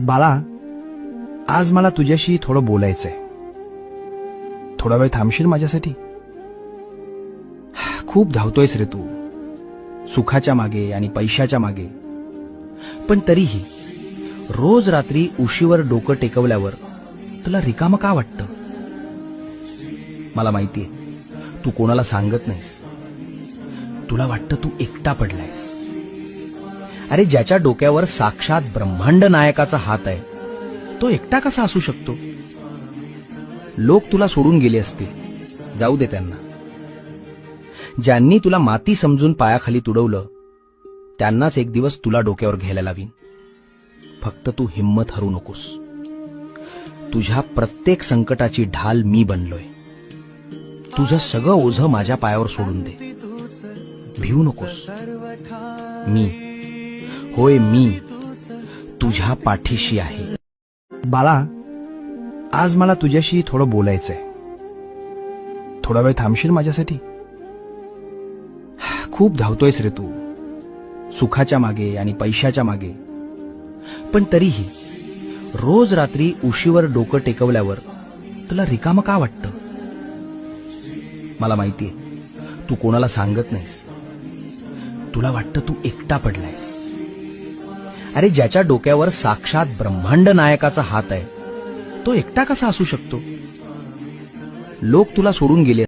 बाळा, आज मला तुझ्याशी थोडं बोलायचंय. थोडा वेळ थांबशील माझ्यासाठी? खूप धावतोयस रे तू, सुखाच्या मागे आणि पैशाच्या मागे. पण तरीही रोज रात्री उशीवर डोकं टेकवल्यावर तुला रिकामं का वाटतं? मला माहितीये, तू कोणाला सांगत नाहीस. तुला वाटतं तू एकटा पडलायस. अरे, ज्याच्या डोक्यावर साक्षात ब्रह्मांड नायकाचा हात आहे, तो एकटा कसा असू शकतो? लोक तुला सोडून गेले असतील, जाऊ दे त्यांना. ज्यांनी तुला माती समजून पायाखाली तुडवलं, त्यांनाच एक दिवस तुला डोक्यावर घ्यायला लावीन. फक्त तू हिम्मत हरू नकोस. तुझ्या प्रत्येक संकटाची ढाल मी बनलोय. तुझं सगळं ओझं माझ्या पायावर सोडून दे. भिवू नकोस. मी, होय मी, तुझ्या पाठीशी आहे. बाळा, आज मला तुझ्याशी थोडं बोलायचंय. थोडा वेळ थांबशील माझ्यासाठी? खूप धावतोयस रे तू, सुखाच्या मागे आणि पैशाच्या मागे. पण तरीही रोज रात्री उशीवर डोकं टेकवल्यावर तुला रिकामं का वाटतं? मला माहितीये, तू कोणाला सांगत नाहीस. तुला वाटतं तू एकटा पडलायस. अरे, ज्याच्या डोक्यावर साक्षात ब्रह्मांड नायकाचा हात आहे, तो एकटा कसा असू शकतो? लोक तुला सोडून गेले